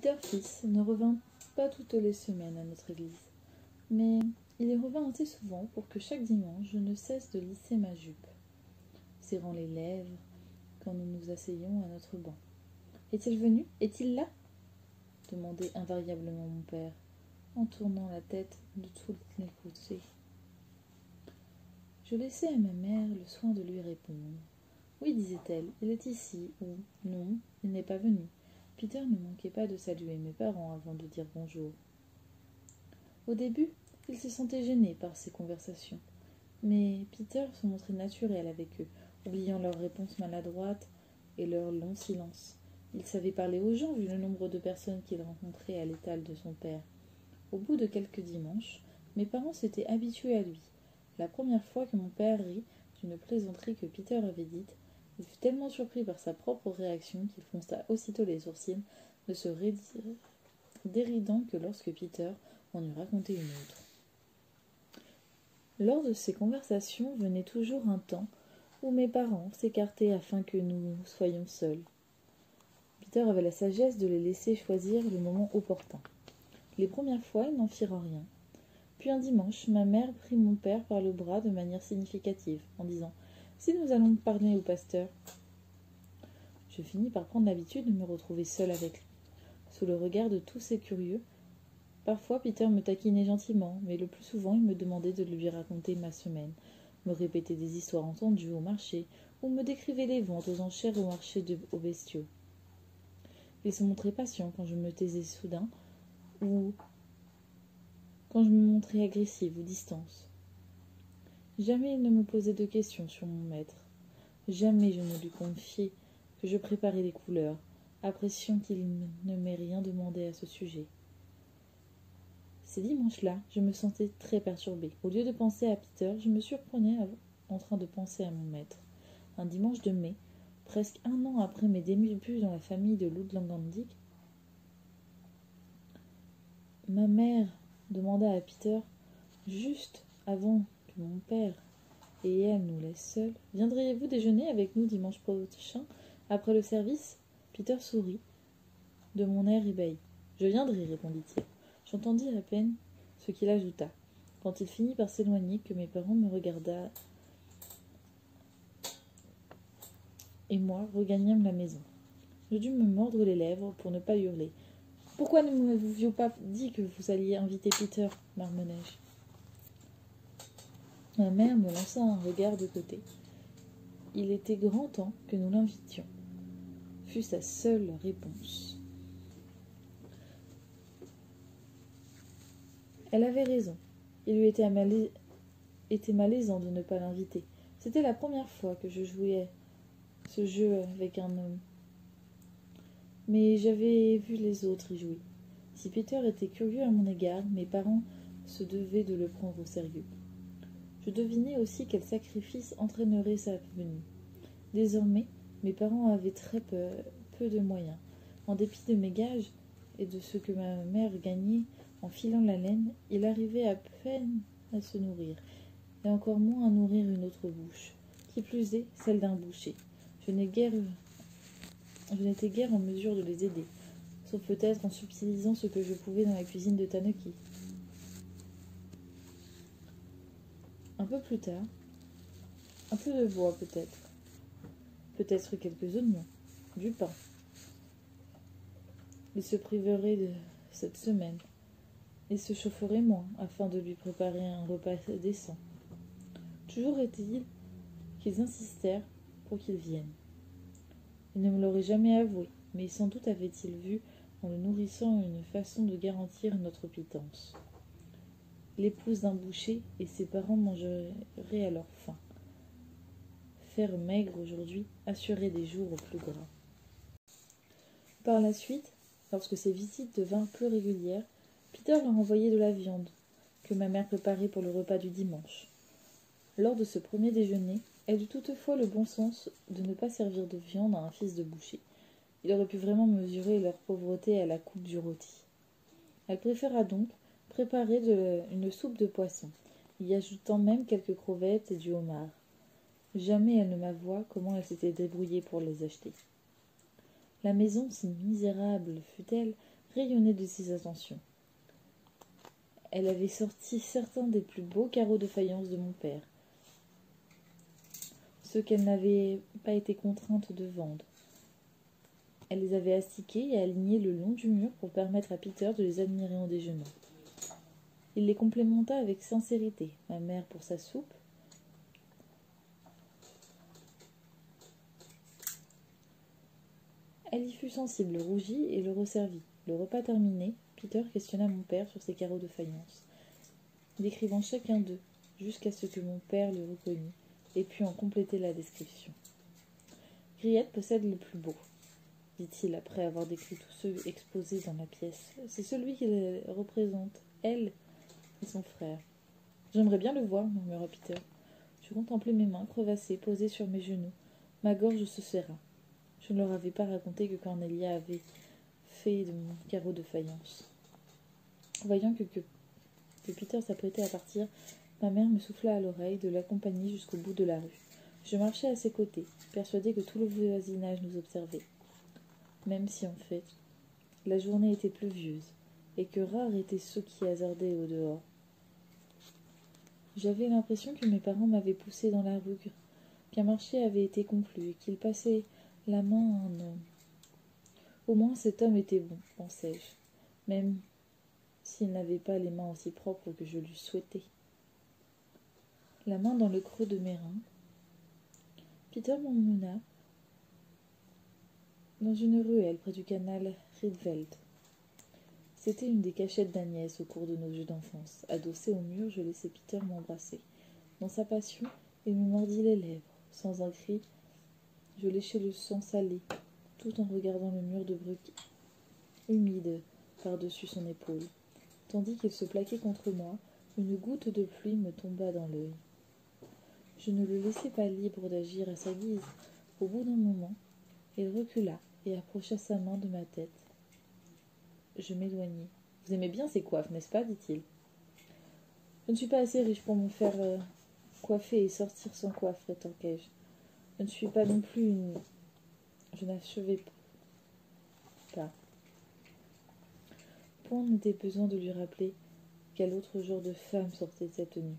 Peter fils ne revint pas toutes les semaines à notre église, mais il y revint assez souvent pour que chaque dimanche je ne cesse de lisser ma jupe, serrant les lèvres quand nous nous asseyions à notre banc. « Est-il venu? Est-il là ?» demandait invariablement mon père, en tournant la tête de tous les côtés. Je laissais à ma mère le soin de lui répondre. « Oui, disait-elle, il est ici, ou non, il n'est pas venu. » Peter ne manquait pas de saluer mes parents avant de dire bonjour. Au début, il se sentait gêné par ces conversations, mais Peter se montrait naturel avec eux, oubliant leurs réponses maladroites et leurs longs silences. Il savait parler aux gens vu le nombre de personnes qu'il rencontrait à l'étal de son père. Au bout de quelques dimanches, mes parents s'étaient habitués à lui. La première fois que mon père rit d'une plaisanterie que Peter avait dite, il fut tellement surpris par sa propre réaction qu'il fronça aussitôt les sourcils, ne se déridant que lorsque Peter en eut raconté une autre. Lors de ces conversations venait toujours un temps où mes parents s'écartaient afin que nous soyons seuls. Peter avait la sagesse de les laisser choisir le moment opportun. Les premières fois, ils n'en firent rien. Puis un dimanche, ma mère prit mon père par le bras de manière significative, en disant « Si nous allons parler au pasteur ?» Je finis par prendre l'habitude de me retrouver seule avec lui, sous le regard de tous ces curieux. Parfois, Peter me taquinait gentiment, mais le plus souvent, il me demandait de lui raconter ma semaine, me répétait des histoires entendues au marché, ou me décrivait les ventes aux enchères au marché aux bestiaux. Il se montrait patient quand je me taisais soudain, ou quand je me montrais agressive ou distance. Jamais il ne me posait de questions sur mon maître. Jamais je ne lui confiais que je préparais les couleurs, appréciant qu'il ne m'ait rien demandé à ce sujet. Ces dimanches-là, je me sentais très perturbée. Au lieu de penser à Peter, je me surprenais en train de penser à mon maître. Un dimanche de mai, presque un an après mes débuts dans la famille de Lutlangandik, ma mère demanda à Peter, juste avant que mon père et elle nous laissent seuls, « Viendriez-vous déjeuner avec nous dimanche prochain, après le service ?» Peter sourit, de mon air ébahi. « Je viendrai, répondit-il. J'entendis à peine ce qu'il ajouta, quand il finit par s'éloigner, que mes parents me regardèrent et moi regagnâmes la maison. Je dus me mordre les lèvres pour ne pas hurler. « Pourquoi ne m'aviez-vous pas dit que vous alliez inviter Peter ?» marmonnai-je. Ma mère me lança un regard de côté. Il était grand temps que nous l'invitions, fut sa seule réponse. Elle avait raison. Il lui était malaisant de ne pas l'inviter. C'était la première fois que je jouais ce jeu avec un homme. Mais j'avais vu les autres y jouer. Si Peter était curieux à mon égard, mes parents se devaient de le prendre au sérieux. Je devinais aussi quel sacrifice entraînerait sa venue. Désormais, mes parents avaient très peu de moyens. En dépit de mes gages et de ce que ma mère gagnait en filant la laine, il arrivait à peine à se nourrir, et encore moins à nourrir une autre bouche, qui plus est celle d'un boucher. Je n'étais guère en mesure de les aider, sauf peut-être en subtilisant ce que je pouvais dans la cuisine de Tanuki. Un peu plus tard, un peu de bois peut-être quelques oignons, du pain. Il se priverait de cette semaine et se chaufferait moins afin de lui préparer un repas décent. Toujours est-il qu'ils insistèrent pour qu'il vienne. Il ne me l'aurait jamais avoué, mais sans doute avait-il vu en le nourrissant une façon de garantir notre pitance. L'épouse d'un boucher et ses parents mangeraient à leur faim. Faire maigre aujourd'hui assurait des jours plus gras. Par la suite, lorsque ces visites devinrent plus régulières, Peter leur envoyait de la viande, que ma mère préparait pour le repas du dimanche. Lors de ce premier déjeuner, elle eut toutefois le bon sens de ne pas servir de viande à un fils de boucher. Il aurait pu vraiment mesurer leur pauvreté à la coupe du rôti. Elle préféra donc préparer une soupe de poisson, y ajoutant même quelques crevettes et du homard. Jamais elle ne m'avoua comment elle s'était débrouillée pour les acheter. La maison, si misérable fut-elle, rayonnait de ses attentions. Elle avait sorti certains des plus beaux carreaux de faïence de mon père, ceux qu'elle n'avait pas été contrainte de vendre. Elle les avait astiqués et alignés le long du mur pour permettre à Peter de les admirer en déjeunant. Il les complémenta avec sincérité, ma mère pour sa soupe, elle y fut sensible, rougit et le resservit. Le repas terminé, Peter questionna mon père sur ces carreaux de faïence, décrivant chacun d'eux, jusqu'à ce que mon père le reconnût et put en compléter la description. Griette possède le plus beau, dit-il après avoir décrit tous ceux exposés dans la pièce. C'est celui qui les représente, elle et son frère. J'aimerais bien le voir, murmura Peter. Je contemplai mes mains crevassées posées sur mes genoux. Ma gorge se serra. Je ne leur avais pas raconté que Cornelia avait fait de mon carreau de faïence. Voyant que Peter s'apprêtait à partir, ma mère me souffla à l'oreille de l'accompagner jusqu'au bout de la rue. Je marchais à ses côtés, persuadée que tout le voisinage nous observait. Même si, en fait, la journée était pluvieuse, et que rares étaient ceux qui hasardaient au dehors. J'avais l'impression que mes parents m'avaient poussé dans la rue, qu'un marché avait été conclu, et qu'ils passaient la main à un homme. Au moins cet homme était bon, pensai-je, même s'il n'avait pas les mains aussi propres que je l'eusse souhaité. La main dans le creux de mes reins, Peter m'emmena dans une ruelle près du canal Rietveld. C'était une des cachettes d'Agnès au cours de nos jeux d'enfance. Adossé au mur, je laissai Peter m'embrasser. Dans sa passion, il me mordit les lèvres. Sans un cri, je léchai le sang salé, tout en regardant le mur de briques humide par-dessus son épaule. Tandis qu'il se plaquait contre moi, une goutte de pluie me tomba dans l'œil. Je ne le laissai pas libre d'agir à sa guise. Au bout d'un moment, il recula et approcha sa main de ma tête. Je m'éloignai. « Vous aimez bien ces coiffes, n'est-ce pas ?» dit-il. « Je ne suis pas assez riche pour me faire coiffer et sortir sans coiffe, rétorquai-je. Je ne suis pas non plus une... » Je n'achevai pas. Point n'était besoin de lui rappeler quel autre genre de femme sortait de cette tenue.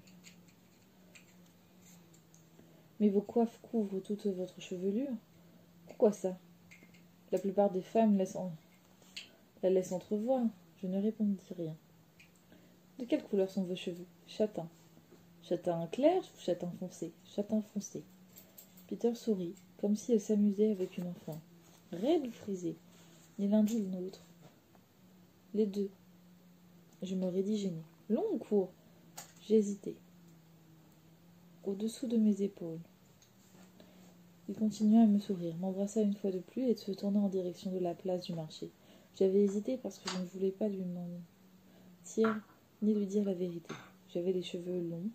« Mais vos coiffes couvrent toute votre chevelure. Pourquoi ça ? La plupart des femmes la laissent entrevoir. » Je ne répondis rien. « De quelle couleur sont vos cheveux ? » Châtain. Châtain clair ou châtain foncé ? Châtain foncé. Peter sourit, comme si elle s'amusait avec une enfant. Raide ou frisée ? Ni l'un ni l'autre. Les deux. Je me raidis gênée. Long ou court ? J'hésitais. Au-dessous de mes épaules. Il continua à me sourire, m'embrassa une fois de plus et se tourna en direction de la place du marché. J'avais hésité parce que je ne voulais pas lui mentir ni lui dire la vérité. J'avais les cheveux longs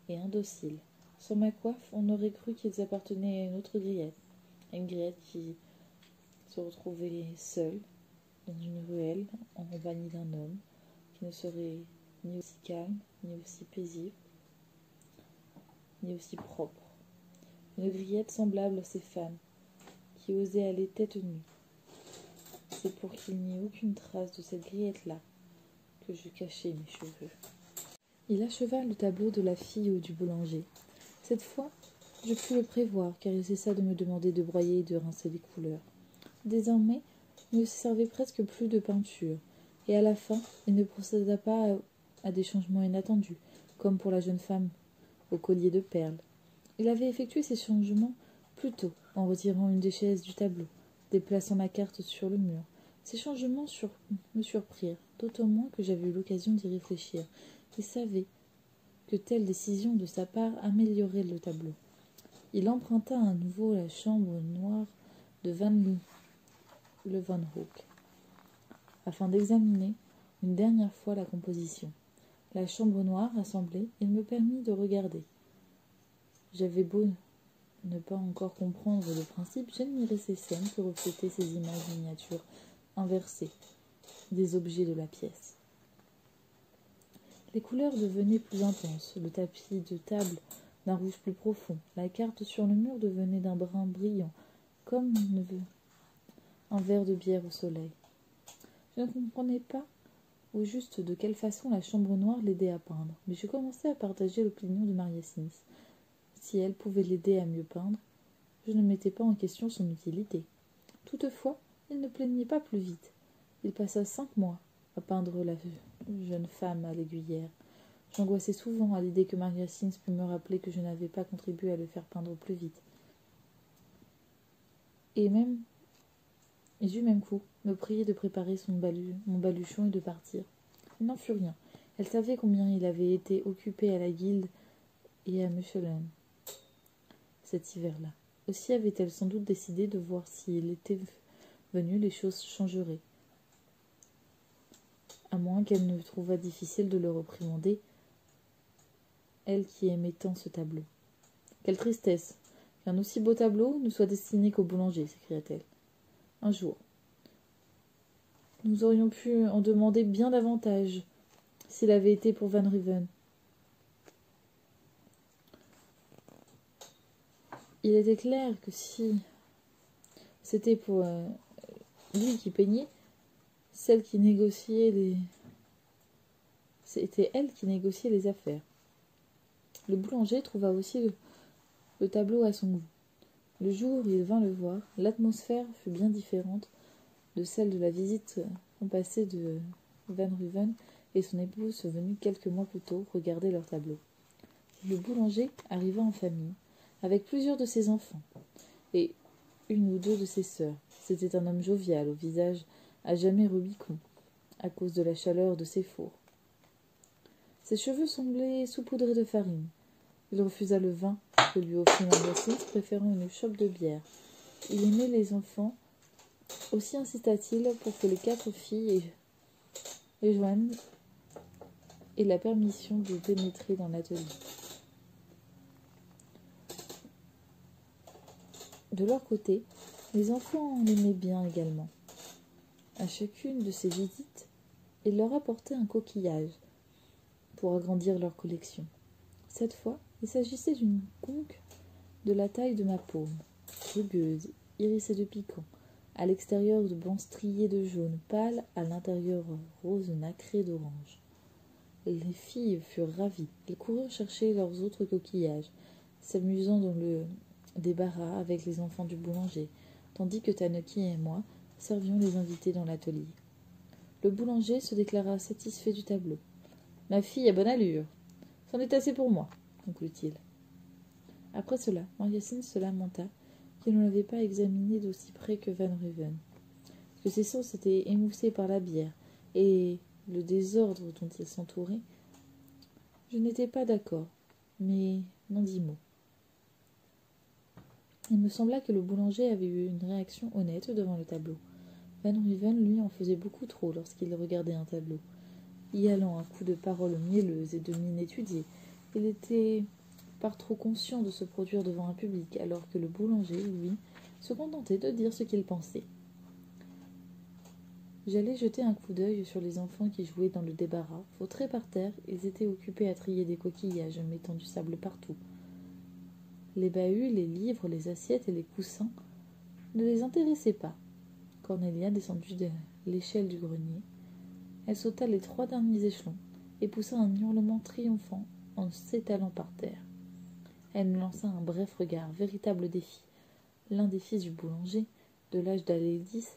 et indociles. Sans ma coiffe, on aurait cru qu'ils appartenaient à une autre Griette. Une Griette qui se retrouvait seule dans une ruelle en compagnie d'un homme qui ne serait ni aussi calme, ni aussi paisible, ni aussi propre. Une Griette semblable à ces femmes qui osaient aller tête nue. C'est pour qu'il n'y ait aucune trace de cette Griette-là que je cachais mes cheveux. Il acheva le tableau de la fille du boulanger. Cette fois, je pus le prévoir, car il cessa de me demander de broyer et de rincer les couleurs. Désormais, il ne se servait presque plus de peinture, et à la fin, il ne procéda pas à des changements inattendus, comme pour la jeune femme au collier de perles. Il avait effectué ces changements plus tôt, en retirant une des chaises du tableau, déplaçant ma carte sur le mur. Ces changements me surprirent, d'autant moins que j'avais eu l'occasion d'y réfléchir. Il savait que telle décision de sa part améliorait le tableau. Il emprunta à nouveau la chambre noire de Van Leeuwenhoek, afin d'examiner une dernière fois la composition. La chambre noire assemblée, il me permit de regarder. J'avais beau ne pas encore comprendre le principe, j'admirais ces scènes que reflétaient ces images miniatures inversées des objets de la pièce. Les couleurs devenaient plus intenses, le tapis de table d'un rouge plus profond, la carte sur le mur devenait d'un brun brillant, comme un verre de bière au soleil. Je ne comprenais pas au juste de quelle façon la chambre noire l'aidait à peindre, mais je commençais à partager l'opinion de Maria Sims. Si elle pouvait l'aider à mieux peindre, je ne mettais pas en question son utilité. Toutefois, il ne plaignait pas plus vite. Il passa 5 mois à peindre la jeune femme à l'aiguillère. J'angoissais souvent à l'idée que Maria Sims pût me rappeler que je n'avais pas contribué à le faire peindre plus vite. Et du même coup, me priait de préparer mon baluchon et de partir. Il n'en fut rien. Elle savait combien il avait été occupé à la guilde et à Mechelen cet hiver-là. Aussi avait-elle sans doute décidé de voir si l'été venu les choses changeraient, à moins qu'elle ne trouvât difficile de le réprimander, elle qui aimait tant ce tableau. Quelle tristesse qu'un aussi beau tableau ne soit destiné qu'au boulanger, s'écria-t-elle. Un jour, nous aurions pu en demander bien davantage s'il avait été pour Van Riven. Il était clair que si c'était pour lui qui peignait, c'était elle qui négociait les affaires. Le boulanger trouva aussi le tableau à son goût. Le jour où il vint le voir, l'atmosphère fut bien différente de celle de la visite passée de Van Ruven et son épouse venue quelques mois plus tôt regarder leur tableau. Le boulanger arriva en famille, avec plusieurs de ses enfants, et une ou deux de ses sœurs. C'était un homme jovial, au visage à jamais rubicond, à cause de la chaleur de ses fours. Ses cheveux semblaient saupoudrés de farine. Il refusa le vin que lui offrit Maria Sims, préférant une chope de bière. Il aimait les enfants. Aussi insista-t-il pour que les 4 filles et Joanne aient la permission de pénétrer dans l'atelier. De leur côté, les enfants l'aimaient bien également. À chacune de ces visites, il leur apportait un coquillage pour agrandir leur collection. Cette fois, il s'agissait d'une conque de la taille de ma paume, rugueuse, irisée de piquant, à l'extérieur de bancs striés de jaune pâle, à l'intérieur rose nacré d'orange. Les filles furent ravies. Elles coururent chercher leurs autres coquillages, s'amusant dans le débarras avec les enfants du boulanger, tandis que Tanuki et moi servions les invités dans l'atelier. Le boulanger se déclara satisfait du tableau. « Ma fille a bonne allure. C'en est assez pour moi, » conclut-il. Après cela, Maria Sims se lamenta qu'il ne l'avait pas examiné d'aussi près que Van Ruven, que ses sens étaient émoussés par la bière et le désordre dont il s'entourait. Je n'étais pas d'accord, mais n'en dis mot. Il me sembla que le boulanger avait eu une réaction honnête devant le tableau. Van Ruven, lui, en faisait beaucoup trop lorsqu'il regardait un tableau, y allant à coups de paroles mielleuses et de mines étudiées. Il était par trop conscient de se produire devant un public, alors que le boulanger, lui, se contentait de dire ce qu'il pensait. J'allais jeter un coup d'œil sur les enfants qui jouaient dans le débarras. Vautrés par terre, ils étaient occupés à trier des coquillages, mettant du sable partout. Les bahuts, les livres, les assiettes et les coussins ne les intéressaient pas. Cornélia descendit de l'échelle du grenier. Elle sauta les 3 derniers échelons et poussa un hurlement triomphant en s'étalant par terre. Elle me lança un bref regard, véritable défi. L'un des fils du boulanger, de l'âge d'Alédis,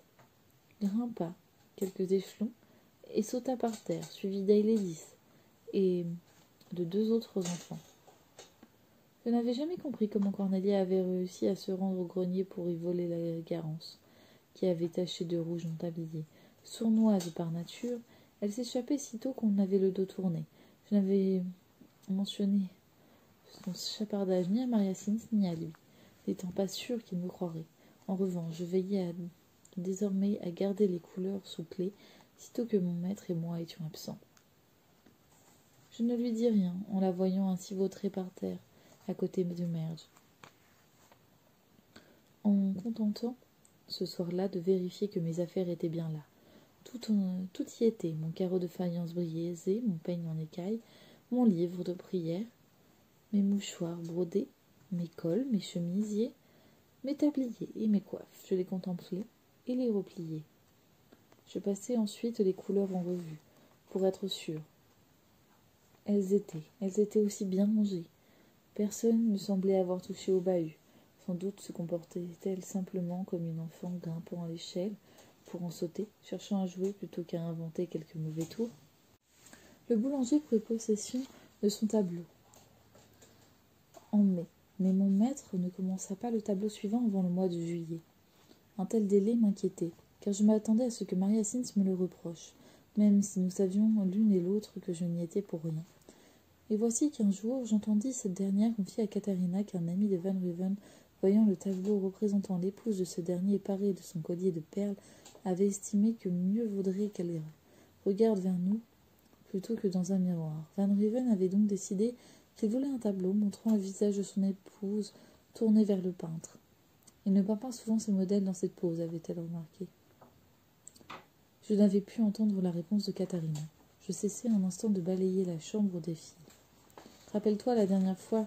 grimpa quelques échelons et sauta par terre, suivi d'Alédis et de 2 autres enfants. Je n'avais jamais compris comment Cornélia avait réussi à se rendre au grenier pour y voler la garance, qui avait taché de rouge son tablier. Sournoise par nature, elle s'échappait sitôt qu'on avait le dos tourné. Je n'avais mentionné son chapardage ni à Maria Sims ni à lui, n'étant pas sûre qu'il me croirait. En revanche, je veillais désormais à garder les couleurs sous clé, sitôt que mon maître et moi étions absents. Je ne lui dis rien, en la voyant ainsi vautrée par terre, à côté de Merge, en contentant ce soir-là de vérifier que mes affaires étaient bien là. Tout y était, mon carreau de faïence brisé, mon peigne en écaille, mon livre de prière, mes mouchoirs brodés, mes cols, mes chemisiers, mes tabliers et mes coiffes. Je les contemplais et les repliais. Je passai ensuite les couleurs en revue, pour être sûre. Elles étaient aussi bien rangées. Personne ne semblait avoir touché au bahut. Sans doute se comportait-elle simplement comme une enfant grimpant à l'échelle pour en sauter, cherchant à jouer plutôt qu'à inventer quelques mauvais tours. Le boulanger prit possession de son tableau en mai, mais mon maître ne commença pas le tableau suivant avant le mois de juillet. Un tel délai m'inquiétait, car je m'attendais à ce que Maria Sims me le reproche, même si nous savions l'une et l'autre que je n'y étais pour rien. Et voici qu'un jour, j'entendis cette dernière confier à Katharina qu'un ami de Van Ruven, voyant le tableau représentant l'épouse de ce dernier parée de son collier de perles, avait estimé que mieux vaudrait qu'elle regarde vers nous plutôt que dans un miroir. Van Ruven avait donc décidé qu'il voulait un tableau montrant le visage de son épouse tourné vers le peintre. Il ne peint pas souvent ses modèles dans cette pose, avait-elle remarqué. Je n'avais pu entendre la réponse de Katharina. Je cessai un instant de balayer la chambre des filles. « Rappelle-toi la dernière fois »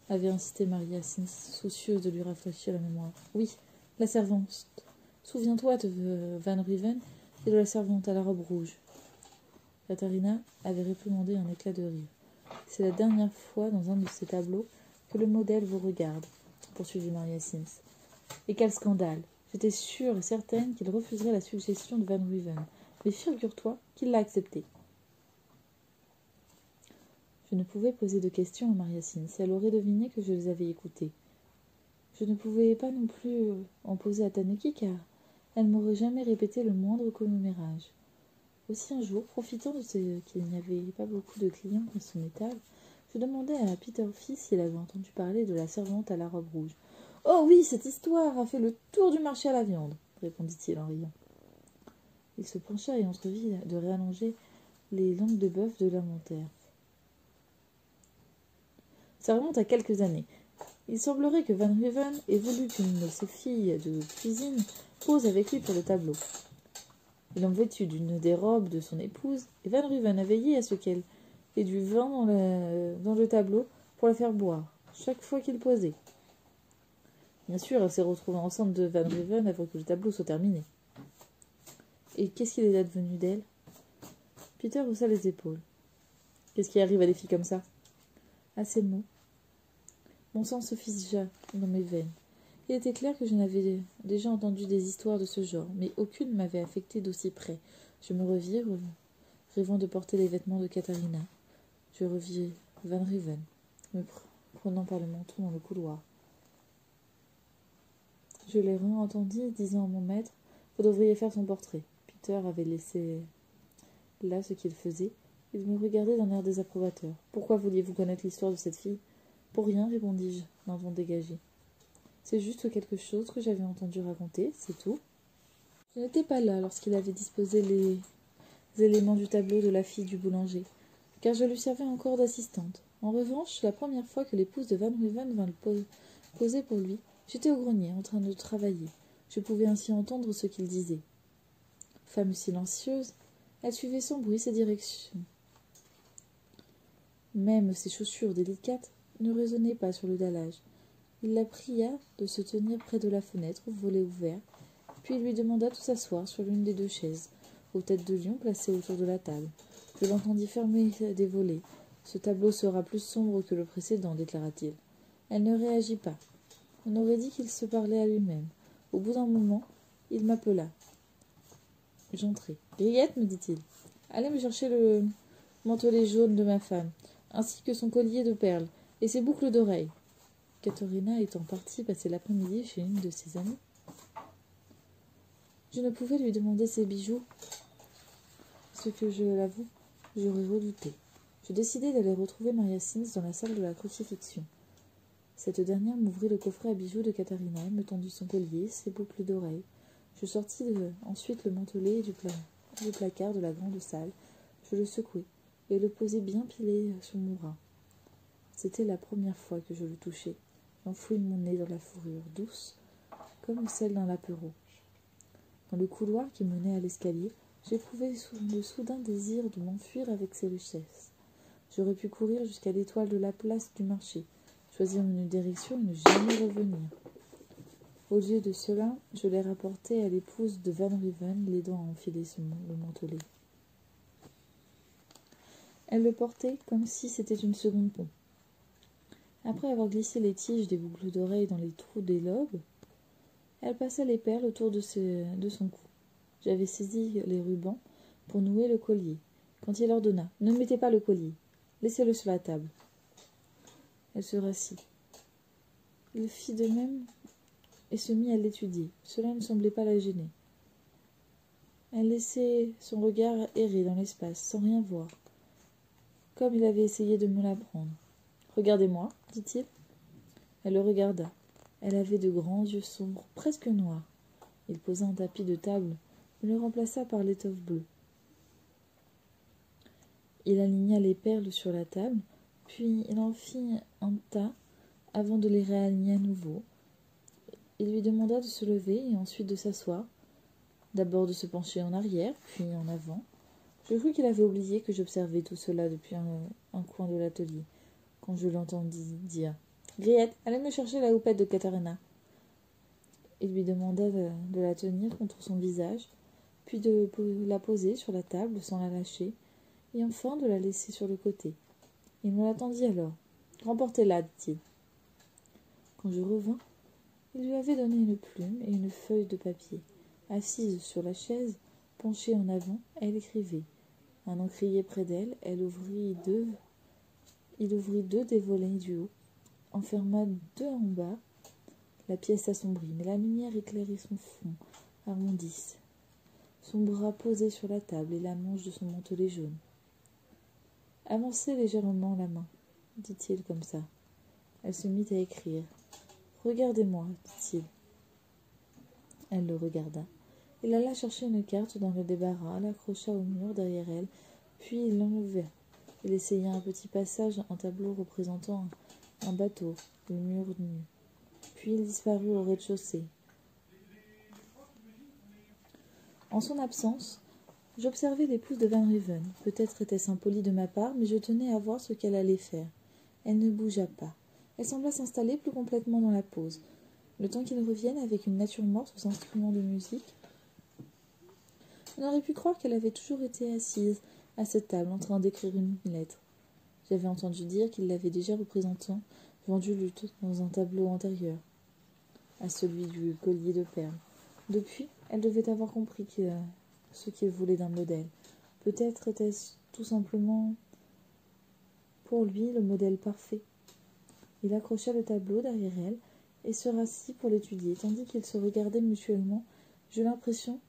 avait insisté Maria Sims, soucieuse de lui rafraîchir la mémoire. « Oui, la servante. Souviens-toi de Van Ruven et de la servante à la robe rouge. » Katharina avait réprimandé un éclat de rire. « C'est la dernière fois dans un de ces tableaux que le modèle vous regarde, » poursuivit Maria Sims. « Et quel scandale! J'étais sûre et certaine qu'il refuserait la suggestion de Van Ruven, mais figure-toi qu'il l'a acceptée. » Je ne pouvais poser de questions à Maria Sims, elle aurait deviné que je les avais écoutées. Je ne pouvais pas non plus en poser à Tanuki, car elle m'aurait jamais répété le moindre commérage. Aussi un jour, profitant de ce qu'il n'y avait pas beaucoup de clients à son étal, je demandai à Peter Fils s'il avait entendu parler de la servante à la robe rouge. « Oh oui, cette histoire a fait le tour du marché à la viande, » répondit-il en riant. Il se pencha et entrevit de réallonger les langues de bœuf de l'inventaire. Ça remonte à quelques années. Il semblerait que Van Ruven ait voulu qu'une de ses filles de cuisine pose avec lui pour le tableau. Il en vêtut d'une des robes de son épouse, et Van Ruven a veillé à ce qu'elle ait du vin dans le tableau pour la faire boire, chaque fois qu'il posait. Bien sûr, elle s'est retrouvée enceinte de Van Ruven avant que le tableau soit terminé. Et qu'est-ce qu'il est advenu d'elle? Peter haussa les épaules. Qu'est-ce qui arrive à des filles comme ça? À ces mots, mon sang se figea dans mes veines. Il était clair que je n'avais déjà entendu des histoires de ce genre, mais aucune ne m'avait affecté d'aussi près. Je me revis, rêvant de porter les vêtements de Katharina. Je revis Van Ruven, me prenant par le menton dans le couloir. Je les réentendis disant à mon maître « Vous devriez faire son portrait ». Peter avait laissé là ce qu'il faisait. Il me regardait d'un air désapprobateur. « Pourquoi vouliez-vous connaître l'histoire de cette fille ?»« Pour rien, répondis-je, d'un ton dégagé. C'est juste quelque chose que j'avais entendu raconter, c'est tout. » Je n'étais pas là lorsqu'il avait disposé les éléments du tableau de la fille du boulanger, car je lui servais encore d'assistante. En revanche, la première fois que l'épouse de Van Ruven vint le poser pour lui, j'étais au grenier, en train de travailler. Je pouvais ainsi entendre ce qu'il disait. Femme silencieuse, elle suivait sans bruit ses directions. Même ses chaussures délicates ne résonnaient pas sur le dallage. Il la pria de se tenir près de la fenêtre, au volet ouvert, puis il lui demanda de s'asseoir sur l'une des deux chaises, aux têtes de lion placées autour de la table. Je l'entendis fermer des volets. « Ce tableau sera plus sombre que le précédent, déclara-t-il. Elle ne réagit pas. On aurait dit qu'il se parlait à lui-même. Au bout d'un moment, il m'appela. J'entrai. « Griette, me dit-il, allez me chercher le mantelet jaune de ma femme, ainsi que son collier de perles et ses boucles d'oreilles. » Katharina étant partie passer l'après-midi chez une de ses amies, je ne pouvais lui demander ses bijoux, ce que, je l'avoue, j'aurais redouté. Je décidai d'aller retrouver Maria Sims dans la salle de la crucifixion. Cette dernière m'ouvrit le coffret à bijoux de Katharina et me tendit son collier, ses boucles d'oreilles. Je sortis ensuite le mantelet du placard de la grande salle. Je le secouai et le posai bien pilé sur mon bras. C'était la première fois que je le touchais. J'enfouis mon nez dans la fourrure douce, comme celle d'un lapereau. Dans le couloir qui menait à l'escalier, j'éprouvais le soudain désir de m'enfuir avec ces richesses. J'aurais pu courir jusqu'à l'étoile de la place du marché, choisir une direction et ne jamais revenir. Au lieu de cela, je l'ai rapporté à l'épouse de Van Riven, l'aidant à enfiler le mantelet. Elle le portait comme si c'était une seconde pompe. Après avoir glissé les tiges des boucles d'oreilles dans les trous des lobes, elle passa les perles autour de son cou. J'avais saisi les rubans pour nouer le collier, quand il ordonna « Ne mettez pas le collier, laissez-le sur la table. » Elle se rassit. Il fit de même et se mit à l'étudier. Cela ne semblait pas la gêner. Elle laissait son regard errer dans l'espace, sans rien voir, comme il avait essayé de me l'apprendre. « Regardez-moi, dit-il. » Elle le regarda. Elle avait de grands yeux sombres, presque noirs. Il posa un tapis de table, mais le remplaça par l'étoffe bleue. Il aligna les perles sur la table, puis il en fit un tas avant de les réaligner à nouveau. Il lui demanda de se lever et ensuite de s'asseoir, d'abord de se pencher en arrière, puis en avant. Je crus qu'il avait oublié que j'observais tout cela depuis un coin de l'atelier, quand je l'entendis dire « Griette, allez me chercher la houppette de Katharina !» Il lui demanda de la tenir contre son visage, puis de la poser sur la table sans la lâcher, et enfin de la laisser sur le côté. Il me l'attendit alors. « Remportez-la, dit-il. » Quand je revins, il lui avait donné une plume et une feuille de papier. Assise sur la chaise, penchée en avant, elle écrivait. Un encrier près d'elle, il ouvrit deux des volets du haut, en ferma deux en bas. La pièce s'assombrit, mais la lumière éclairait son front, arrondisse, son bras posé sur la table et la manche de son mantelet jaune. « Avancez légèrement la main, dit-il comme ça. » Elle se mit à écrire. « Regardez-moi, dit-il. » Elle le regarda. Il alla chercher une carte dans le débarras, l'accrocha au mur derrière elle, puis il l'enleva. Il essaya un petit passage, un tableau représentant un bateau, le mur nu. Puis il disparut au rez-de-chaussée. En son absence, j'observai l'épouse de Van Riven. Peut-être était-ce impoli de ma part, mais je tenais à voir ce qu'elle allait faire. Elle ne bougea pas. Elle sembla s'installer plus complètement dans la pose. Le temps qu'il revienne avec une nature morte aux instruments de musique, on aurait pu croire qu'elle avait toujours été assise à cette table en train d'écrire une lettre. J'avais entendu dire qu'il l'avait déjà représentant vendu lutte dans un tableau antérieur à celui du collier de perles. Depuis, elle devait avoir compris ce qu'il voulait d'un modèle. Peut-être était-ce tout simplement pour lui le modèle parfait. Il accrocha le tableau derrière elle et se rassit pour l'étudier. Tandis qu'ils se regardaient mutuellement, j'eus l'impression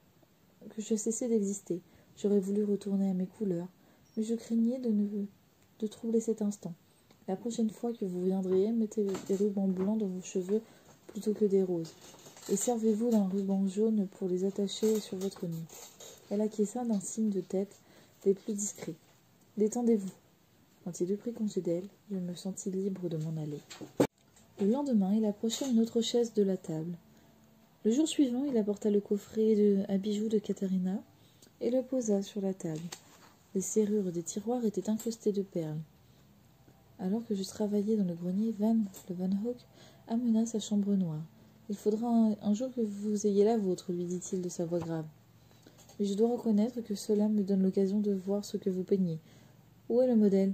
que je cessais d'exister. J'aurais voulu retourner à mes couleurs, mais je craignais de troubler cet instant. La prochaine fois que vous viendriez, mettez des rubans blancs dans vos cheveux plutôt que des roses, et servez-vous d'un ruban jaune pour les attacher sur votre nuque. Elle acquiesça d'un signe de tête des plus discrets. Détendez-vous. Quand il eut pris congé d'elle, je me sentis libre de m'en aller. Le lendemain, il approcha une autre chaise de la table. Le jour suivant, il apporta le coffret à bijoux de Katharina et le posa sur la table. Les serrures des tiroirs étaient incrustées de perles. Alors que je travaillais dans le grenier, le Van Hoek amena sa chambre noire. « Il faudra un jour que vous ayez la vôtre, lui dit-il de sa voix grave. Mais je dois reconnaître que cela me donne l'occasion de voir ce que vous peignez. Où est le modèle ?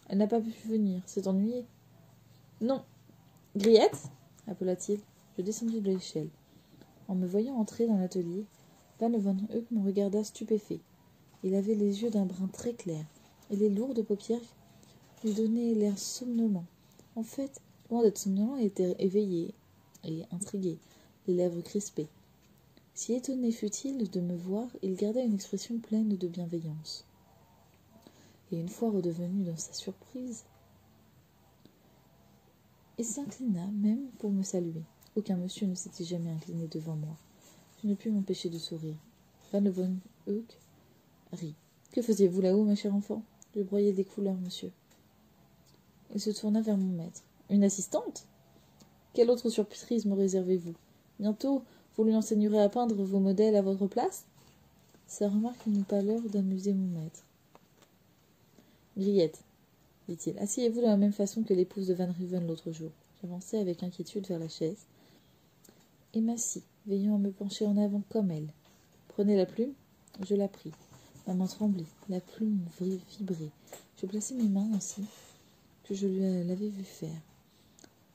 Elle n'a pas pu venir, s'est ennuyée. Non. Griette ? appela-t-il. Je descendis de l'échelle. En me voyant entrer dans l'atelier, Van Hoek me regarda stupéfait. Il avait les yeux d'un brun très clair, et les lourdes paupières lui donnaient l'air somnolent. En fait, loin d'être somnolent, il était éveillé et intrigué, les lèvres crispées. Si étonné fut-il de me voir, il garda une expression pleine de bienveillance. Et une fois redevenu dans sa surprise, il s'inclina même pour me saluer. Aucun monsieur ne s'était jamais incliné devant moi. Je ne pus m'empêcher de sourire. Van Hoek rit. « Que faisiez-vous là-haut, ma chère enfant ? Je broyais des couleurs, monsieur. » Il se tourna vers mon maître. « Une assistante ? Quelle autre surprise me réservez-vous ? Bientôt, vous lui enseignerez à peindre vos modèles à votre place ?» Sa remarque n'eut pas l'heure d'amuser mon maître. « Griette, dit-il, asseyez-vous de la même façon que l'épouse de Van Riven l'autre jour. » J'avançai avec inquiétude vers la chaise, et m'assis, veillant à me pencher en avant comme elle. Prenez la plume. Je la pris. Ma main tremblait, la plume vibrait. Je plaçai mes mains ainsi que je l'avais vu faire,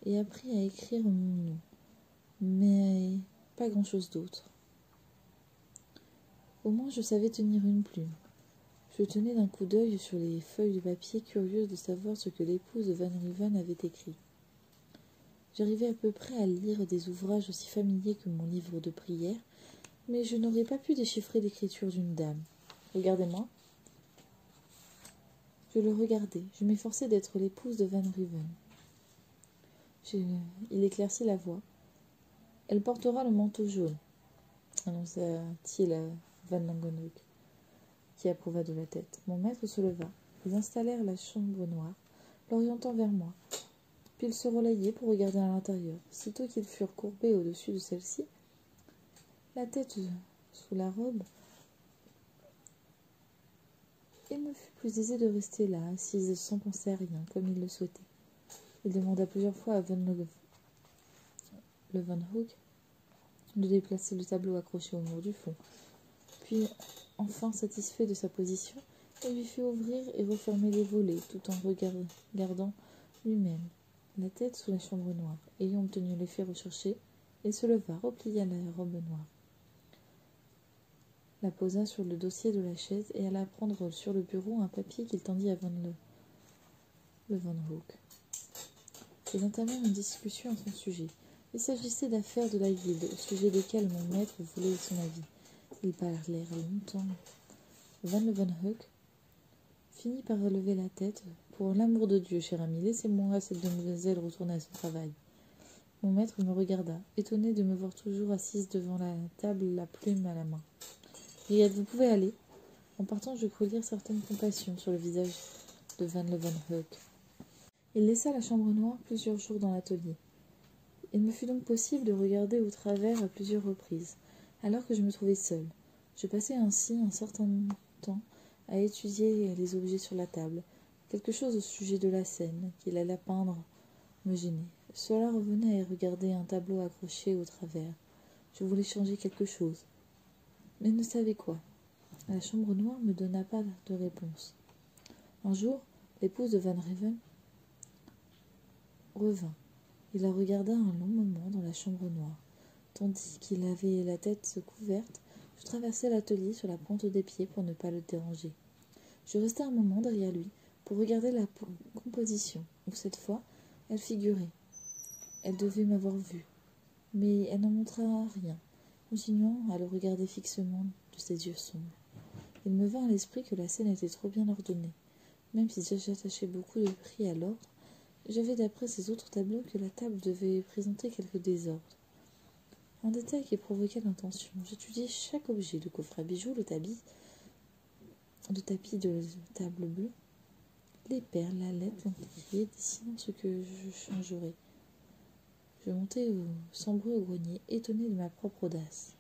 et appris à écrire mon nom, mais pas grand-chose d'autre. Au moins je savais tenir une plume. Je tenais d'un coup d'œil sur les feuilles de papier, curieuse de savoir ce que l'épouse de Van Riven avait écrit. J'arrivais à peu près à lire des ouvrages aussi familiers que mon livre de prière, mais je n'aurais pas pu déchiffrer l'écriture d'une dame. Regardez-moi. Je le regardais. Je m'efforçais d'être l'épouse de Van Riven. Il éclaircit la voix. Elle portera le manteau jaune, annonça-t-il à Van Langenhoek, qui approuva de la tête. Mon maître se leva. Ils installèrent la chambre noire, l'orientant vers moi. Puis ils se relayaient pour regarder à l'intérieur. Sitôt qu'ils furent courbés au-dessus de celle-ci, la tête sous la robe, il me fut plus aisé de rester là, assise sans penser à rien, comme il le souhaitait. Il demanda plusieurs fois à le Van Hook de déplacer le tableau accroché au mur du fond. Puis, enfin satisfait de sa position, il lui fit ouvrir et refermer les volets, tout en regardant lui-même, la tête sous la chambre noire. Ayant obtenu l'effet recherché, il se leva, replia la robe noire, la posa sur le dossier de la chaise et alla prendre sur le bureau un papier qu'il tendit à le Van Hook. Ils entamèrent une discussion à son sujet. Il s'agissait d'affaires de la ville, au sujet desquelles mon maître voulait son avis. Ils parlèrent longtemps. Van Hook finit par relever la tête. Pour l'amour de Dieu, cher ami, laissez-moi cette demoiselle retourner à son travail. Mon maître me regarda, étonné de me voir toujours assise devant la table, la plume à la main. Vous pouvez aller. En partant, je crus lire certaine compassion sur le visage de Van Hook. Il laissa la chambre noire plusieurs jours dans l'atelier. Il me fut donc possible de regarder au travers à plusieurs reprises, alors que je me trouvais seule. Je passai ainsi un certain temps à étudier les objets sur la table. Quelque chose au sujet de la scène qu'il alla peindre me gênait. Cela revenait à regarder un tableau accroché au travers. Je voulais changer quelque chose, mais ne savais quoi. La chambre noire ne me donna pas de réponse. Un jour, l'épouse de Van Riven revint. Il la regarda un long moment dans la chambre noire. Tandis qu'il avait la tête couverte, je traversai l'atelier sur la pointe des pieds pour ne pas le déranger. Je restai un moment derrière lui pour regarder la composition, où cette fois, elle figurait. Elle devait m'avoir vu, mais elle n'en montra rien, continuant à le regarder fixement de ses yeux sombres. Il me vint à l'esprit que la scène était trop bien ordonnée. Même si j'attachais beaucoup de prix à l'ordre, j'avais d'après ces autres tableaux que la table devait présenter quelque désordre. Un détail qui provoquait l'intention. J'étudiai chaque objet, le coffre à bijoux, le tapis de table bleue, les perles, la lettre, l'encrier, dessinant ce que je changerais. Je montai sans bruit au grenier, étonné de ma propre audace.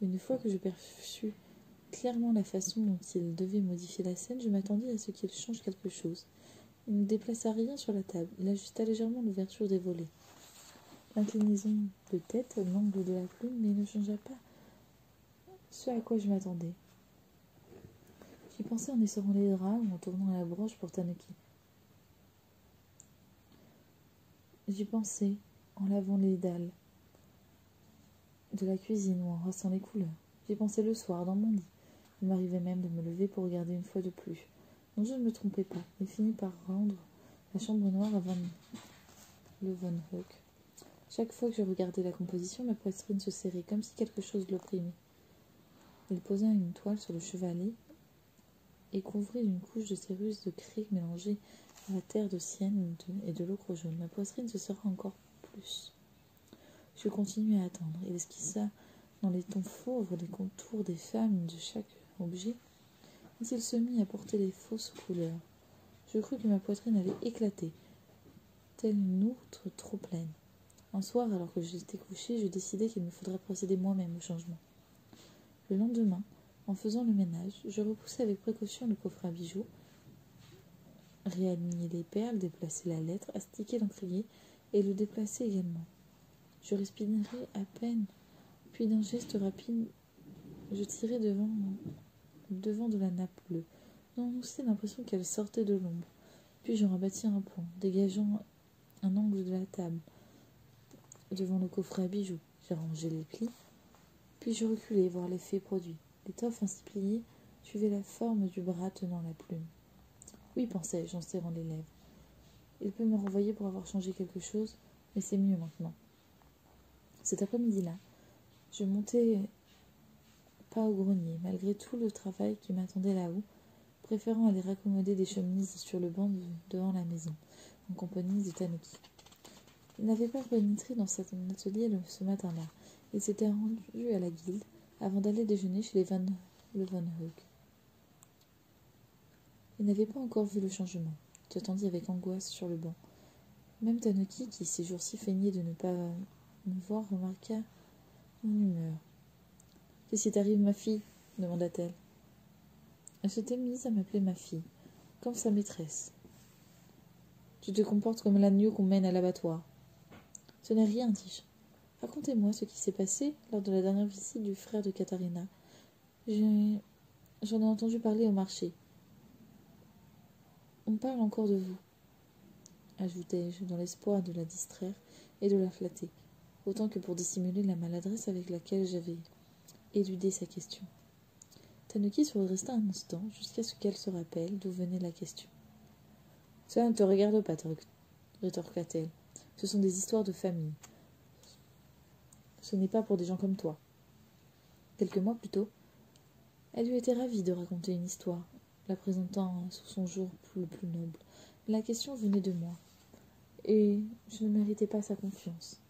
Une fois que je perçus clairement la façon dont il devait modifier la scène, je m'attendis à ce qu'il change quelque chose. Il ne déplaça rien sur la table, il ajusta légèrement l'ouverture des volets, l'inclinaison de tête, l'angle de la plume, mais il ne changea pas ce à quoi je m'attendais. J'y pensais en essorant les draps ou en tournant à la branche pour Tanuki. J'y pensais en lavant les dalles de la cuisine ou en rinçant les couleurs. J'y pensais le soir dans mon lit. Il m'arrivait même de me lever pour regarder une fois de plus. Non, je ne me trompais pas. Il finit par rendre la chambre noire avant le Van Hook. Chaque fois que je regardais la composition, ma poitrine se serrait, comme si quelque chose l'opprimait. Il posa une toile sur le chevalet et couvrit d'une couche de céruse de craie mélangée à la terre de sienne et de l'ocre jaune. Ma poitrine se serra encore plus. Je continuai à attendre. Il esquissa dans les tons fauves les contours des femmes de chaque objet, mais il se mit à porter les fausses couleurs. Je crus que ma poitrine allait éclater, telle une outre trop pleine. Un soir, alors que j'étais couchée, je décidai qu'il me faudrait procéder moi-même au changement. Le lendemain, en faisant le ménage, je repoussai avec précaution le coffre à bijoux, réaligner les perles, déplacer la lettre, astiquer l'encrier et le déplacer également. Je respirais à peine, puis d'un geste rapide, je tirai devant de la nappe bleue. J'en eussé l'impression qu'elle sortait de l'ombre. Puis je rabattis un point, dégageant un angle de la table. Devant le coffret à bijoux, j'ai rangé les plis, puis je reculai voir l'effet produit. L'étoffe ainsi pliée suivait la forme du bras tenant la plume. Oui, pensai-je en serrant les lèvres. Il peut me renvoyer pour avoir changé quelque chose, mais c'est mieux maintenant. Cet après-midi-là, je montais pas au grenier, malgré tout le travail qui m'attendait là-haut, préférant aller raccommoder des chemises sur le banc devant la maison, en compagnie de Tanuki. Il n'avait pas pénétré dans son atelier ce matin-là. Il s'était rendu à la guilde avant d'aller déjeuner chez le Von Hug. Il n'avait pas encore vu le changement. J'attendis avec angoisse sur le banc. Même Tanuki, qui ces jours-ci feignait de ne pas me voir, remarqua mon humeur. « Qu'est-ce qui t'arrive, ma fille ?» demanda-t-elle. Elle s'était mise à m'appeler ma fille, comme sa maîtresse. « Tu te comportes comme l'agneau qu'on mène à l'abattoir. »« Ce n'est rien, dis-je. Racontez-moi ce qui s'est passé lors de la dernière visite du frère de Katharina. J'en ai entendu parler au marché. On parle encore de vous, ajoutai-je, dans l'espoir de la distraire et de la flatter, autant que pour dissimuler la maladresse avec laquelle j'avais éludé sa question. Tanuki se redressa un instant, jusqu'à ce qu'elle se rappelle d'où venait la question. « Cela ne te regarde pas, rétorqua-t-elle. Ce sont des histoires de famille. Ce n'est pas pour des gens comme toi. » Quelques mois plus tôt, elle eût été ravie de raconter une histoire, la présentant sous son jour le plus noble. Mais la question venait de moi, et je ne méritais pas sa confiance.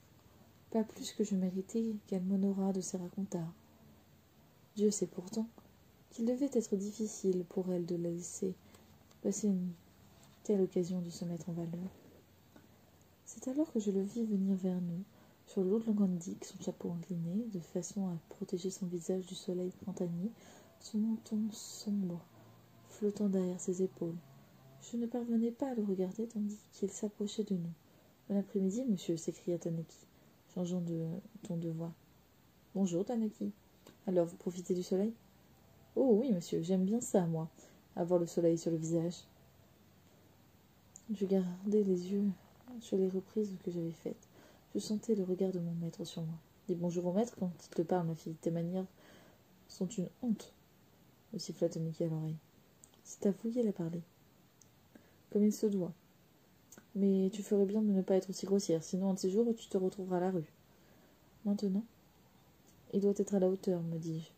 Pas plus que je méritais qu'elle m'honorât de ses racontards. Dieu sait pourtant qu'il devait être difficile pour elle de la laisser passer une telle occasion de se mettre en valeur. C'est alors que je le vis venir vers nous, sur le haut de l'Angandic, son chapeau incliné, de façon à protéger son visage du soleil printanier, son menton sombre flottant derrière ses épaules. Je ne parvenais pas à le regarder tandis qu'il s'approchait de nous. « Bon après-midi, monsieur, s'écria Tanuki, changeant de ton de voix. « Bonjour, Tanuki. Alors, vous profitez du soleil ?»« Oh oui, monsieur, j'aime bien ça, moi, avoir le soleil sur le visage. » Je gardais les yeux sur les reprises que j'avais faites. Je sentais le regard de mon maître sur moi. « Dis bonjour au maître quand il te parle, ma fille. Tes manières sont une honte, » me siffla Tanuki à l'oreille. « C'est à vous qu'elle a parlé. Comme il se doit. Mais tu ferais bien de ne pas être aussi grossière, sinon un de ces jours tu te retrouveras à la rue. Maintenant, il doit être à la hauteur, me dis-je.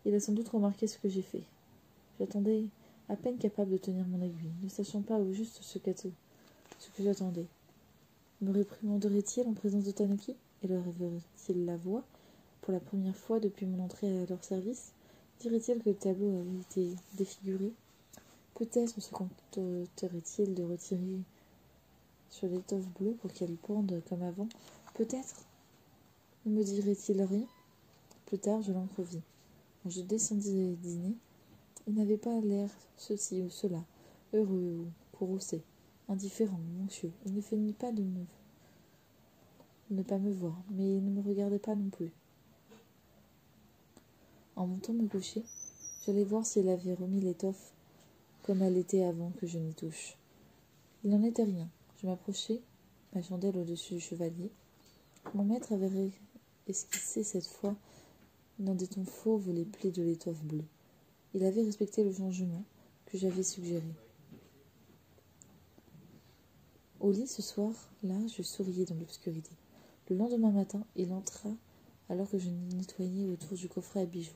Il a sans doute remarqué ce que j'ai fait. J'attendais, à peine capable de tenir mon aiguille, ne sachant pas au juste ce que j'attendais. Me réprimanderait-il en présence de Tanuki? Élèverait-il la voix pour la première fois depuis mon entrée à leur service? Dirait-il que le tableau avait été défiguré? Peut-être se contenterait-il de retirer sur l'étoffe bleue pour qu'elle pende comme avant? Peut-être ne me dirait-il rien? Plus tard, je l'entrevis. Quand je descendis dîner, il n'avait pas l'air ceci ou cela, heureux ou courroucé, indifférent, anxieux. Il ne feignit pas de ne pas me voir, mais il ne me regardait pas non plus. En montant me coucher, j'allais voir si elle avait remis l'étoffe comme elle était avant que je n'y touche. Il n'en était rien. Je m'approchai, ma chandelle au-dessus du chevalier. Mon maître avait esquissé cette fois dans des tons fauves les plis de l'étoffe bleue. Il avait respecté le changement que j'avais suggéré. Au lit ce soir-là, je souriais dans l'obscurité. Le lendemain matin, il entra alors que je nettoyais autour du coffret à bijoux.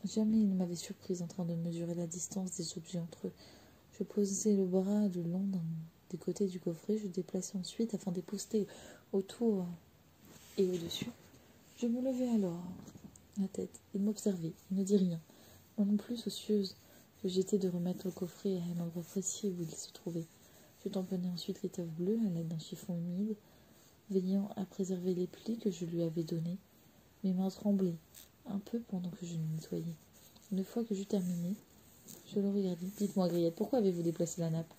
Jamais il ne m'avait surprise en train de mesurer la distance des objets entre eux. Je posais le bras le long d'un des côtés du coffret, je déplaçais ensuite afin d'épousseter autour et au-dessus. Je me levai alors la tête. Il m'observait, il ne dit rien. Moi non plus, soucieuse que j'étais de remettre le coffret à un endroit précis où il se trouvait. Je tamponnai ensuite l'étoffe bleue à l'aide d'un chiffon humide, veillant à préserver les plis que je lui avais donnés. Mes mains tremblaient un peu pendant que je le nettoyais. Une fois que j'eus terminé, je le regardai. « Dites-moi, Griette, pourquoi avez-vous déplacé la nappe ?»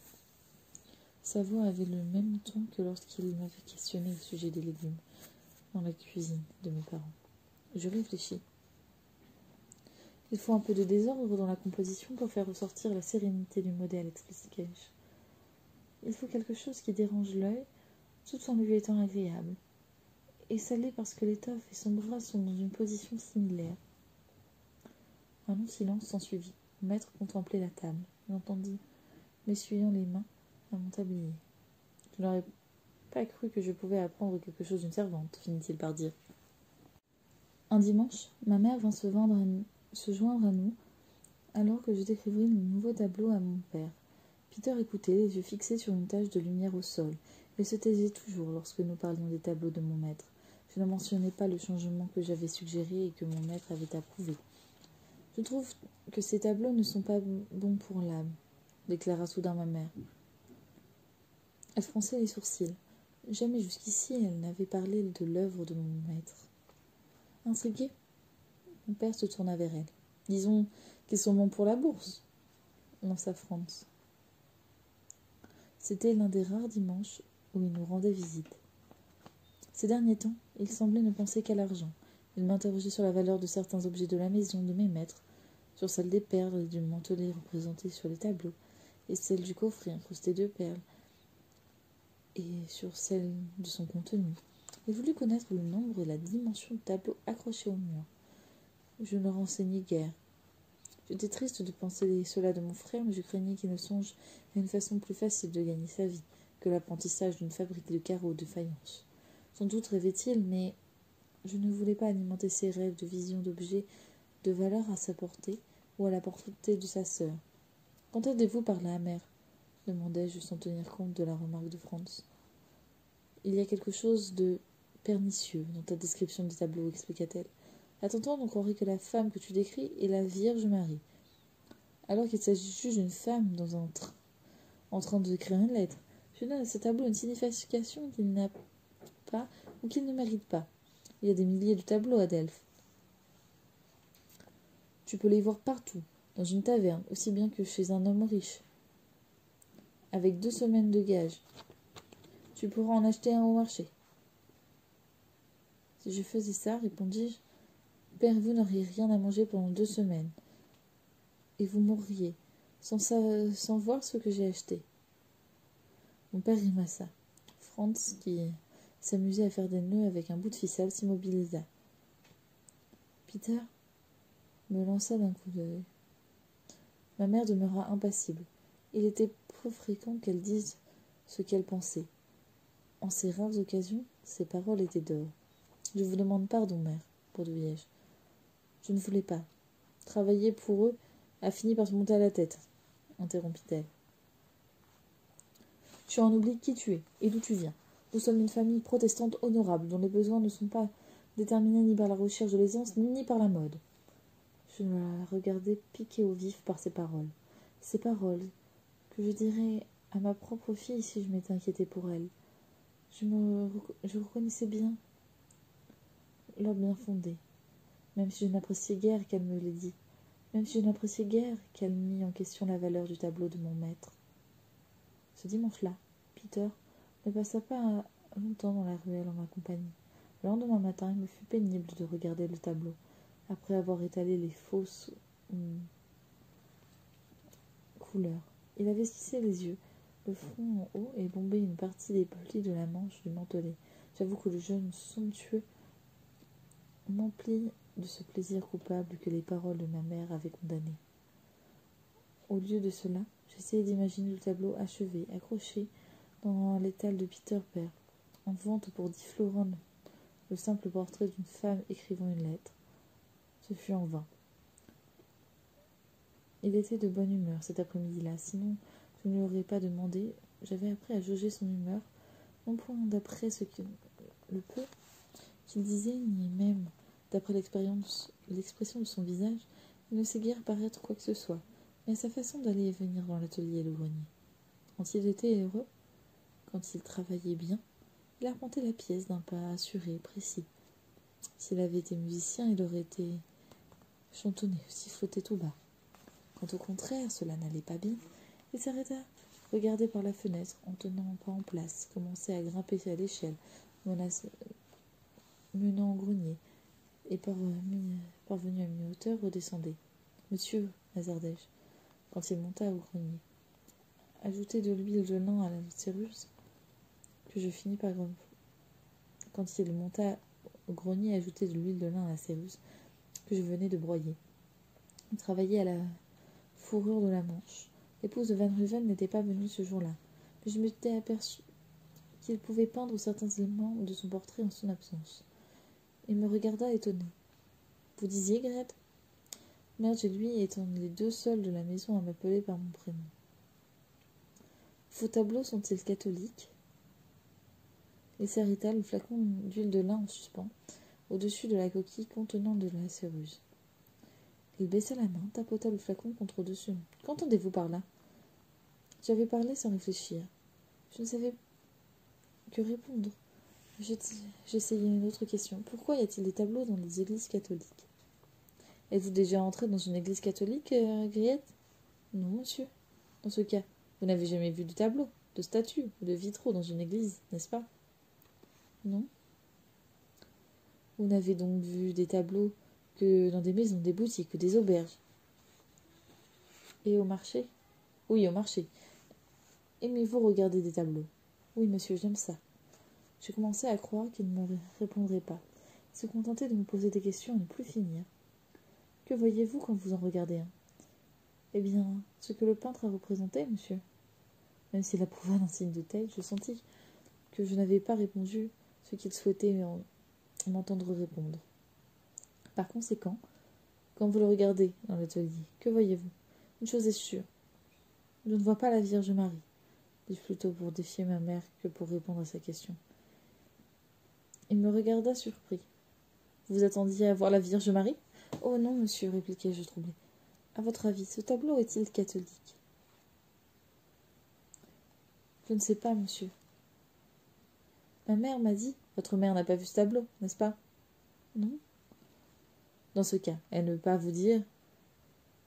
Sa voix avait le même ton que lorsqu'il m'avait questionné au sujet des légumes dans la cuisine de mes parents. Je réfléchis. Il faut un peu de désordre dans la composition pour faire ressortir la sérénité du modèle, expliquai-je. Il faut quelque chose qui dérange l'œil, tout en lui étant agréable. Et ça l'est parce que l'étoffe et son bras sont dans une position similaire. Un long silence s'ensuivit. Mon maître contemplait la table. J'entendis, m'essuyant les mains, à mon tablier. Je n'aurais pas cru que je pouvais apprendre quelque chose d'une servante, finit-il par dire. Un dimanche, ma mère vint se joindre à nous, alors que je découvris le nouveau tableau à mon père. Peter écoutait, les yeux fixés sur une tache de lumière au sol. Il se taisait toujours lorsque nous parlions des tableaux de mon maître. Je ne mentionnais pas le changement que j'avais suggéré et que mon maître avait approuvé. « Je trouve que ces tableaux ne sont pas bons pour l'âme, » déclara soudain ma mère. Elle fronçait les sourcils. Jamais jusqu'ici elle n'avait parlé de l'œuvre de mon maître. Intrigué, mon père se tourna vers elle. « Disons qu'ils sont bons pour la bourse, » lança Franz. C'était l'un des rares dimanches où il nous rendait visite. Ces derniers temps, il semblait ne penser qu'à l'argent. Il m'interrogeait sur la valeur de certains objets de la maison de mes maîtres, sur celle des perles et du mantelet représentés sur les tableaux, et celle du coffret incrusté de perles, et sur celle de son contenu. Il voulut connaître le nombre et la dimension de tableaux accrochés au mur. Je ne renseignai guère. J'étais triste de penser cela de mon frère, mais je craignais qu'il ne songe à une façon plus facile de gagner sa vie que l'apprentissage d'une fabrique de carreaux de faïence. Sans doute rêvait-il, mais je ne voulais pas alimenter ses rêves de visions d'objets de valeur à sa portée ou à la portée de sa sœur. « Qu'entendez-vous par là, mère ?» demandai-je sans tenir compte de la remarque de Franz. « Il y a quelque chose de pernicieux dans ta description des tableaux, expliqua-t-elle. À t'entendre, on croirait que la femme que tu décris est la Vierge Marie, alors qu'il s'agit juste d'une femme dans un train, en train d'écrire une lettre. Je donne à ce tableau une signification qu'il n'a pas ou qu'il ne mérite pas. Il y a des milliers de tableaux à Delphes. Tu peux les voir partout, dans une taverne, aussi bien que chez un homme riche, avec 2 semaines de gage. Tu pourras en acheter un au marché. » Si je faisais ça, répondis-je, père et vous n'auriez rien à manger pendant 2 semaines, et vous mourriez, sans voir ce que j'ai acheté. Mon père grimaça. Franz, qui s'amusait à faire des nœuds avec un bout de ficelle, s'immobilisa. Peter me lança d'un coup d'œil. Ma mère demeura impassible. Il était peu fréquent qu'elle dise ce qu'elle pensait. En ces rares occasions, ses paroles étaient d'or. « Je vous demande pardon, mère, poursuivis-je. Je ne voulais pas. Travailler pour eux a fini par se monter à la tête, interrompit-elle. Tu en oublies qui tu es et d'où tu viens. Nous sommes une famille protestante honorable, dont les besoins ne sont pas déterminés ni par la recherche de l'aisance, ni par la mode. Je la regardais piquée au vif par ces paroles. Ces paroles que je dirais à ma propre fille si je m'étais inquiétée pour elle. Je reconnaissais bien leur bien fondé, même si je n'appréciais guère qu'elle me l'ait dit, même si je n'appréciais guère qu'elle mît en question la valeur du tableau de mon maître. Ce dimanche-là, Peter ne passa pas longtemps dans la ruelle en ma compagnie. Le lendemain matin, il me fut pénible de regarder le tableau, après avoir étalé les fausses couleurs. Il avait stissé les yeux, le front en haut, et bombé une partie des plis de la manche du mantelet. J'avoue que le jeune somptueux m'emplit de ce plaisir coupable que les paroles de ma mère avaient condamné. Au lieu de cela, j'essayais d'imaginer le tableau achevé, accroché dans l'étal de Peter Père, en vente pour 10 florins, le simple portrait d'une femme écrivant une lettre. Ce fut en vain. Il était de bonne humeur cet après-midi-là, sinon je ne lui aurais pas demandé. J'avais appris à jauger son humeur, non point d'après ce que le peu qu'il disait, ni même d'après l'expression de son visage. Il ne sait guère paraître quoi que ce soit, mais à sa façon d'aller et venir dans l'atelier et le grenier. Quand il était heureux, quand il travaillait bien, il arpentait la pièce d'un pas assuré et précis. S'il avait été musicien, il aurait été chantonné, siffloté tout bas. Quand au contraire cela n'allait pas bien, il s'arrêta regardait par la fenêtre, en tenant pas en place, commençait à grimper à l'échelle, menant au grenier, et parvenu à mi-hauteur, redescendait. Monsieur, hasardai-je, quand il monta au grenier. Ajoutez de l'huile de lin à la céruse, que je finis par quand il monta au grenier, ajoutez de l'huile de lin à la céruse, que je venais de broyer. Il travaillait à la fourrure de la Manche. L'épouse de Van Ruven n'était pas venue ce jour-là, mais je m'étais aperçu qu'il pouvait peindre certains éléments de son portrait en son absence. Il me regarda étonné. « Vous disiez, Grete ?» Merge et lui étant les deux seuls de la maison à m'appeler par mon prénom. « Vos tableaux sont-ils catholiques ?» Laissa Rita le flacon d'huile de lin en suspens, au-dessus de la coquille contenant de la céruse. Il baissa la main, tapota le flacon contre dessus. « Qu'entendez-vous par là ?» J'avais parlé sans réfléchir. Je ne savais que répondre. J'essayai une autre question. Pourquoi y a-t-il des tableaux dans les églises catholiques ? Êtes-vous déjà entré dans une église catholique, Griette ? Non, monsieur. Dans ce cas, vous n'avez jamais vu de tableaux, de statues ou de vitraux dans une église, n'est-ce pas ? Non. Vous n'avez donc vu des tableaux que dans des maisons, des boutiques ou des auberges. Et au marché ? Oui, au marché. Aimez-vous regarder des tableaux ? Oui, monsieur, j'aime ça. Je commençais à croire qu'il ne me répondrait pas. Il se contentait de me poser des questions à ne plus finir. Que voyez-vous quand vous en regardez un ? Eh bien, ce que le peintre a représenté, monsieur. Même s'il approuva d'un signe de tête, je sentis que je n'avais pas répondu ce qu'il souhaitait m'entendre répondre. Par conséquent, quand vous le regardez dans l'atelier, que voyez-vous ? Une chose est sûre. Je ne vois pas la Vierge Marie, dis-je plutôt pour défier ma mère que pour répondre à sa question. Il me regarda surpris. Vous attendiez à voir la Vierge Marie ? Oh non, monsieur, répliquai-je troublé. À votre avis, ce tableau est-il catholique ? Je ne sais pas, monsieur. Ma mère m'a dit, votre mère n'a pas vu ce tableau, n'est-ce pas ? Non. Dans ce cas, elle ne peut pas vous dire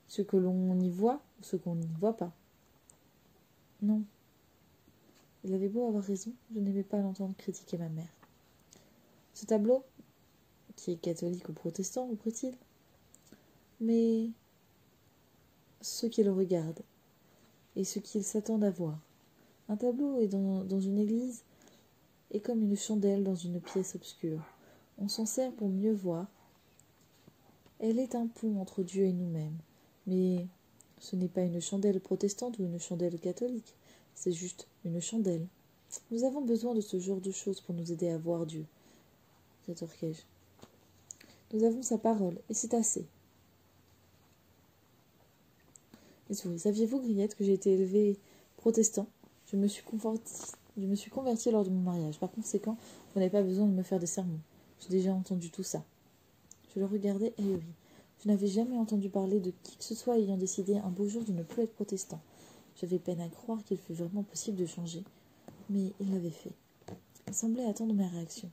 ce que l'on y voit ou ce qu'on n'y voit pas. Non. Il avait beau avoir raison, je n'aimais pas l'entendre critiquer ma mère. Ce tableau, qui est catholique ou protestant, reprit-il, mais ceux qui le regardent et ceux qu'ils s'attendent à voir. Un tableau est dans une église est comme une chandelle dans une pièce obscure. On s'en sert pour mieux voir. Elle est un pont entre Dieu et nous-mêmes. Mais ce n'est pas une chandelle protestante ou une chandelle catholique. C'est juste une chandelle. Nous avons besoin de ce genre de choses pour nous aider à voir Dieu, rétorquai-je. Nous avons sa parole, et c'est assez. Il sourit. Saviez-vous, Griette, que j'ai été élevé protestant ? Je me suis converti lors de mon mariage. Par conséquent, vous n'avez pas besoin de me faire des sermons. J'ai déjà entendu tout ça. Je le regardais ahuri. Je n'avais jamais entendu parler de qui que ce soit ayant décidé un beau jour de ne plus être protestant. J'avais peine à croire qu'il fût vraiment possible de changer. Mais il l'avait fait. Il semblait attendre ma réaction.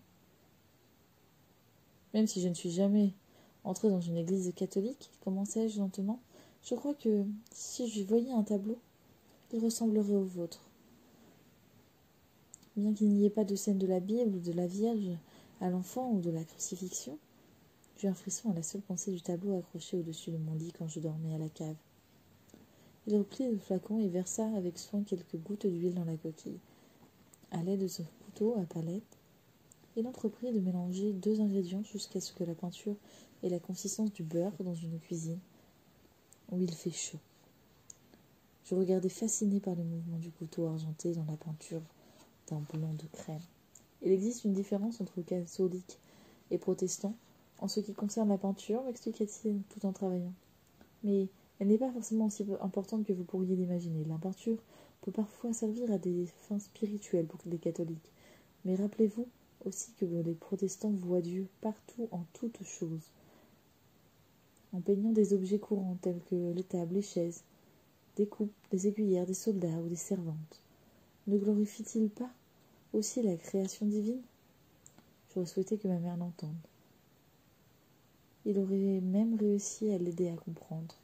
Même si je ne suis jamais entré dans une église catholique, commençai-je lentement, je crois que si je voyais un tableau, il ressemblerait au vôtre. Bien qu'il n'y ait pas de scène de la Bible ou de la Vierge à l'enfant ou de la crucifixion, j'eus un frisson à la seule pensée du tableau accroché au-dessus de mon lit quand je dormais à la cave. Il reprit le flacon et versa avec soin quelques gouttes d'huile dans la coquille. À l'aide de son couteau à palette, il entreprit de mélanger 2 ingrédients jusqu'à ce que la peinture ait la consistance du beurre dans une cuisine où il fait chaud. Je regardais fasciné par le mouvement du couteau argenté dans la peinture d'un blanc de crème. Il existe une différence entre catholiques et protestants en ce qui concerne la peinture, m'expliqua-t-il tout en travaillant. Mais elle n'est pas forcément aussi importante que vous pourriez l'imaginer. La peinture peut parfois servir à des fins spirituelles pour les catholiques. Mais rappelez-vous aussi que les protestants voient Dieu partout en toutes choses. En peignant des objets courants tels que les tables, les chaises, des coupes, des aiguillères, des soldats ou des servantes. Ne glorifie-t-il pas aussi la création divine ? J'aurais souhaité que ma mère l'entende. Il aurait même réussi à l'aider à comprendre.